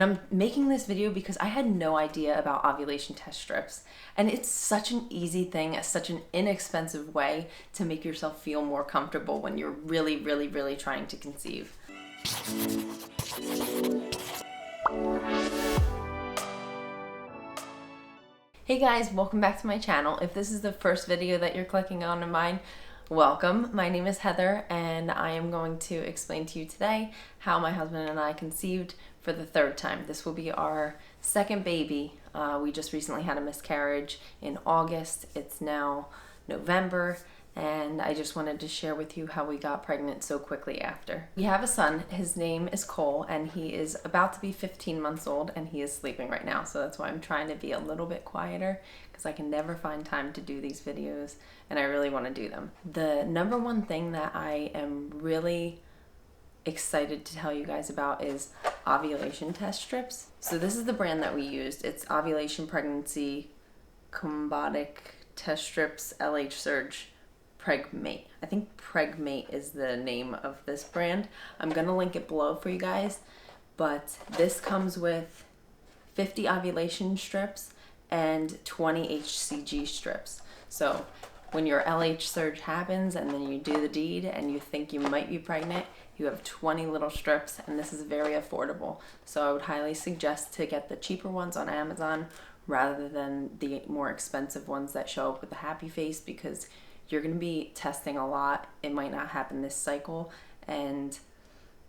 I'm making this video because I had no idea about ovulation test strips, and it's such an easy thing, such an inexpensive way to make yourself feel more comfortable when you're really trying to conceive. Hey guys, welcome back to my channel. If this is the first video that you're clicking on of mine, welcome. My name is Heather, and I am going to explain to you today how my husband and I conceived for the third time. This will be our second baby. We just recently had a miscarriage in August. It's now November, and I just wanted to share with you how we got pregnant so quickly after. We have a son. His name is Cole, and he is about to be 15 months old, and he is sleeping right now. So that's why I'm trying to be a little bit quieter, because I can never find time to do these videos, and I really want to do them. The number one thing that I am really excited to tell you guys about is ovulation test strips. So this is the brand that we used. It's Ovulation Pregnancy Combotic Test Strips LH Surge PREGMATE. I think PREGMATE is the name of this brand. I'm gonna link it below for you guys, but this comes with 50 ovulation strips and 20 HCG strips. So when your LH surge happens and then you do the deed and you think you might be pregnant, you have 20 little strips, and this is very affordable. So I would highly suggest to get the cheaper ones on Amazon rather than the more expensive ones that show up with the happy face, because you're going to be testing a lot. It might not happen this cycle, and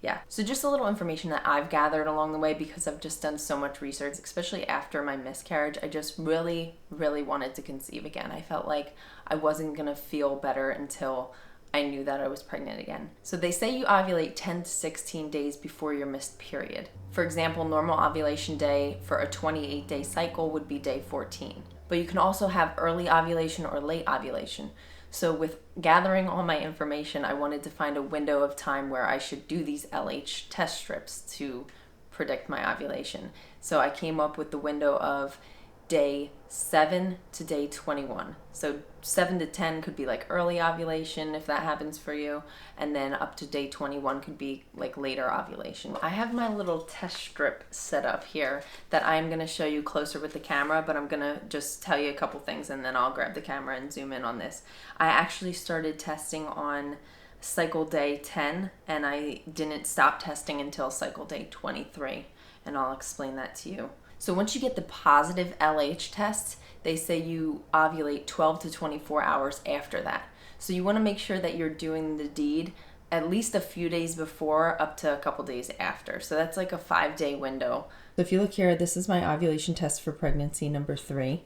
yeah. So just a little information that I've gathered along the way, because I've just done so much research, especially after my miscarriage. I just really wanted to conceive again. I felt like I wasn't going to feel better until I knew that I was pregnant again. So they say you ovulate 10 to 16 days before your missed period. For example, normal ovulation day for a 28-day cycle would be day 14. But you can also have early ovulation or late ovulation. So with gathering all my information, I wanted to find a window of time where I should do these LH test strips to predict my ovulation. So I came up with the window of day 7 to day 21. So 7 to 10 could be like early ovulation if that happens for you, and then up to day 21 could be like later ovulation. I have my little test strip set up here that I'm going to show you closer with the camera, but I'm going to just tell you a couple things and then I'll grab the camera and zoom in on this. I actually started testing on cycle day 10, and I didn't stop testing until cycle day 23, and I'll explain that to you. So once you get the positive LH test, they say you ovulate 12 to 24 hours after that. So you want to make sure that you're doing the deed at least a few days before, up to a couple days after. So that's like a 5-day window. So if you look here, this is my ovulation test for pregnancy number 3.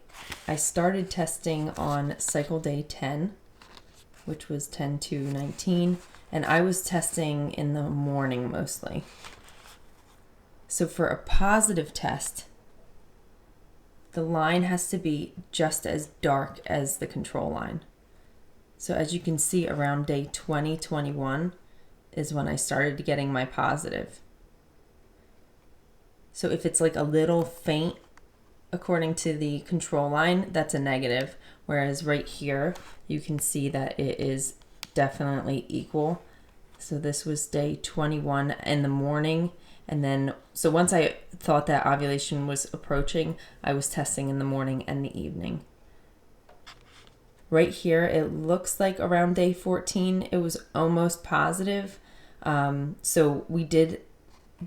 I started testing on cycle day 10, which was 10 to 19, and I was testing in the morning mostly. So for a positive test, the line has to be just as dark as the control line. So as you can see, around day 20, 21 is when I started getting my positive. So if it's like a little faint according to the control line, that's a negative. Whereas right here, you can see that it is definitely equal. So this was day 21 in the morning. And then, so once I thought that ovulation was approaching, I was testing in the morning and the evening. Right here, it looks like around day 14, it was almost positive. So we did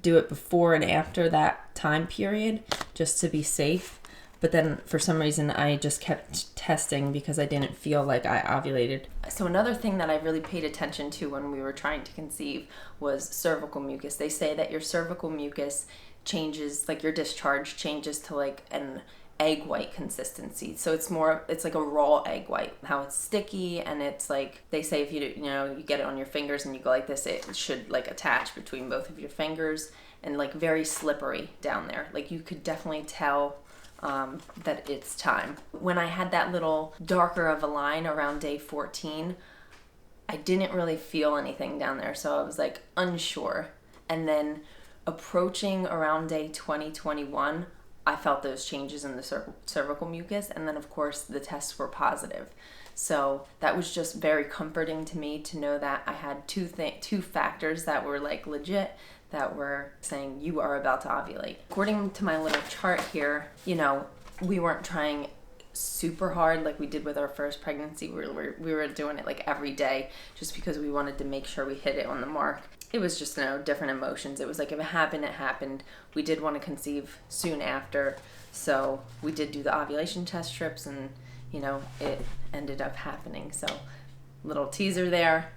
do it before and after that time period, just to be safe. But then for some reason, I just kept testing because I didn't feel like I ovulated. So another thing that I really paid attention to when we were trying to conceive was cervical mucus. They say that your cervical mucus changes, like your discharge changes to like an egg white consistency. So it's like a raw egg white, how it's sticky, and it's like, they say if you get it on your fingers and you go like this, it should like attach between both of your fingers, and like very slippery down there. Like you could definitely tell that it's time. When I had that little darker of a line around day 14, I didn't really feel anything down there, so I was like unsure. And then approaching around day 20, 21, I felt those changes in the cervical mucus, and then of course the tests were positive. So that was just very comforting to me to know that I had two factors that were like legit, that were saying you are about to ovulate. According to my little chart here, we weren't trying super hard like we did with our first pregnancy. We were doing it like every day just because we wanted to make sure we hit it on the mark. It was just different emotions. It was like if it happened, it happened. We did want to conceive soon after, so we did do the ovulation test strips, and it ended up happening. So little teaser there,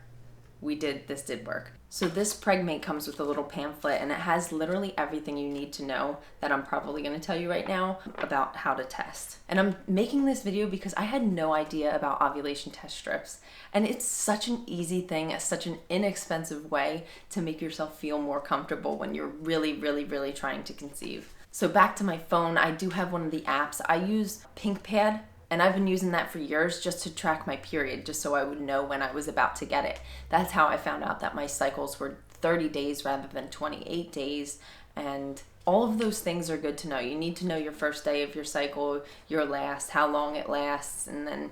this did work. So this PREGMATE comes with a little pamphlet, and it has literally everything you need to know that I'm probably going to tell you right now about how to test. And I'm making this video because I had no idea about ovulation test strips. And it's such an easy thing, such an inexpensive way to make yourself feel more comfortable when you're really, really, really trying to conceive. So back to my phone, I do have one of the apps. I use PinkPad, and I've been using that for years just to track my period, just so I would know when I was about to get it. That's how I found out that my cycles were 30 days rather than 28 days. And all of those things are good to know. You need to know your first day of your cycle, your last, how long it lasts, and then,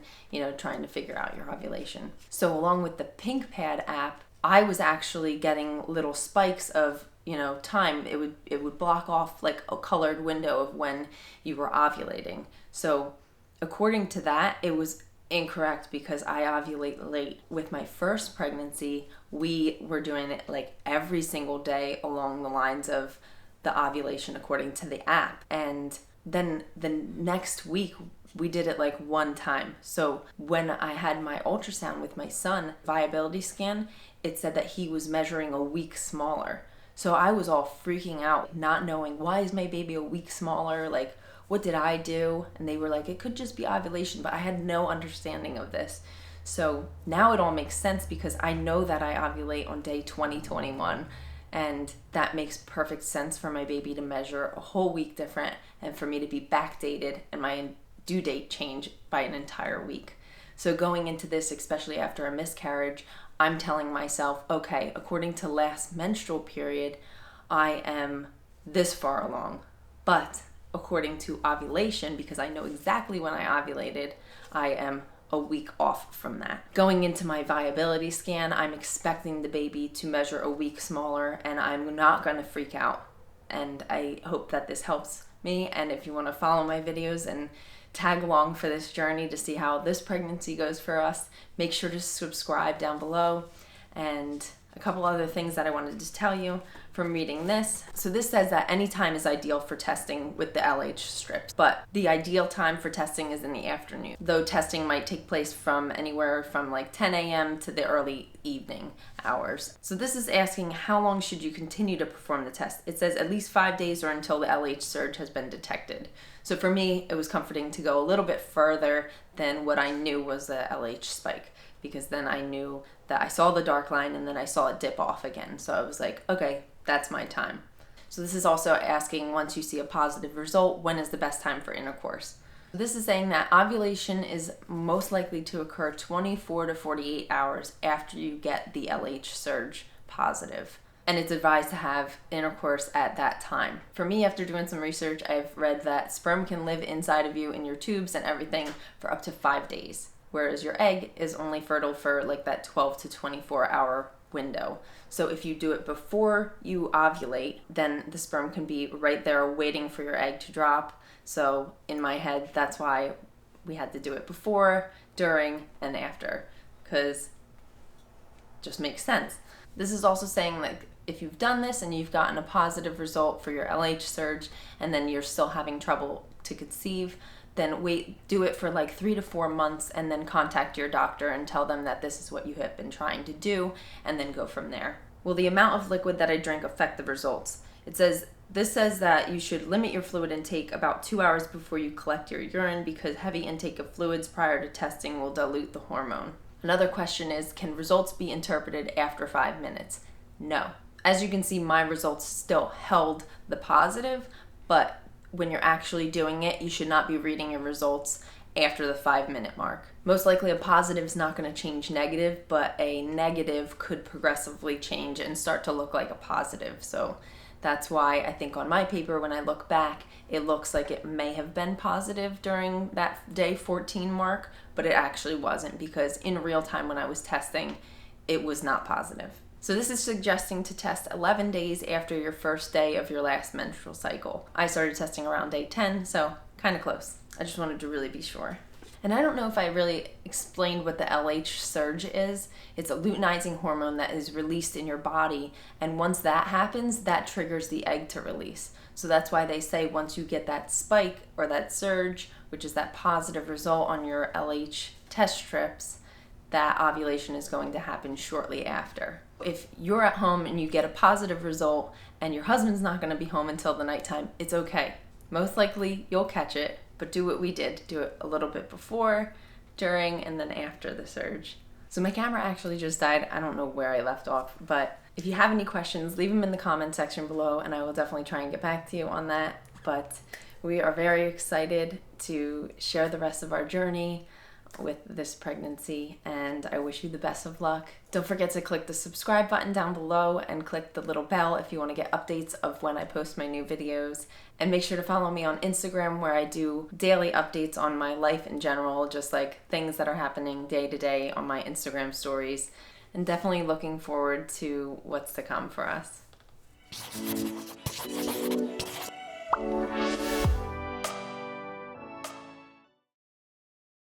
trying to figure out your ovulation. So along with the PinkPad app, I was actually getting little spikes of time. It would block off like a colored window of when you were ovulating. So according to that, it was incorrect because I ovulate late. With my first pregnancy, we were doing it like every single day along the lines of the ovulation according to the app. And then the next week, we did it like one time. So when I had my ultrasound with my son, viability scan, it said that he was measuring a week smaller. So I was all freaking out, not knowing, why is my baby a week smaller? Like, what did I do? And they were like, it could just be ovulation, but I had no understanding of this. So now it all makes sense because I know that I ovulate on day 20-21, and that makes perfect sense for my baby to measure a whole week different and for me to be backdated and my due date change by an entire week. So going into this, especially after a miscarriage, I'm telling myself, okay, according to last menstrual period, I am this far along. But according to ovulation, because I know exactly when I ovulated, I am a week off from that. Going into my viability scan, I'm expecting the baby to measure a week smaller, and I'm not going to freak out. And I hope that this helps me. And if you want to follow my videos and tag along for this journey to see how this pregnancy goes for us, make sure to subscribe down below. And a couple other things that I wanted to tell you from reading this. So this says that any time is ideal for testing with the LH strips, but the ideal time for testing is in the afternoon, though testing might take place from anywhere from like 10 a.m. to the early evening hours. So this is asking, how long should you continue to perform the test? It says at least 5 days or until the LH surge has been detected. So for me, it was comforting to go a little bit further than what I knew was the LH spike, because then I knew that I saw the dark line and then I saw it dip off again. So I was like, okay, that's my time. So this is also asking, once you see a positive result, when is the best time for intercourse? This is saying that ovulation is most likely to occur 24 to 48 hours after you get the LH surge positive. And it's advised to have intercourse at that time. For me, after doing some research, I've read that sperm can live inside of you in your tubes and everything for up to 5 days, whereas your egg is only fertile for like that 12 to 24 hour window. So if you do it before you ovulate, then the sperm can be right there waiting for your egg to drop. So in my head, that's why we had to do it before, during, and after, because it just makes sense. This is also saying like, if you've done this and you've gotten a positive result for your LH surge and then you're still having trouble to conceive, then do it for like 3 to 4 months and then contact your doctor and tell them that this is what you have been trying to do, and then go from there. Will the amount of liquid that I drink affect the results? This says that you should limit your fluid intake about 2 hours before you collect your urine, because heavy intake of fluids prior to testing will dilute the hormone. Another question is, can results be interpreted after 5 minutes? No. As you can see, my results still held the positive, but when you're actually doing it, you should not be reading your results after the 5-minute mark. Most likely a positive is not going to change negative, but a negative could progressively change and start to look like a positive. So that's why I think on my paper, when I look back, it looks like it may have been positive during that day 14 mark, but it actually wasn't, because in real time when I was testing, it was not positive. So this is suggesting to test 11 days after your first day of your last menstrual cycle. I started testing around day 10, so kind of close. I just wanted to really be sure. And I don't know if I really explained what the LH surge is. It's a luteinizing hormone that is released in your body, and once that happens, that triggers the egg to release. So that's why they say once you get that spike or that surge, which is that positive result on your LH test strips, that ovulation is going to happen shortly after. If you're at home and you get a positive result and your husband's not going to be home until the nighttime, it's okay. Most likely you'll catch it, but do what we did. Do it a little bit before, during, and then after the surge. So my camera actually just died. I don't know where I left off, but if you have any questions, leave them in the comment section below and I will definitely try and get back to you on that. But we are very excited to share the rest of our journey with this pregnancy, and I wish you the best of luck. Don't forget to click the subscribe button down below and click the little bell if you want to get updates of when I post my new videos. And make sure to follow me on Instagram, where I do daily updates on my life in general, just like things that are happening day to day on my Instagram stories. And definitely looking forward to what's to come for us.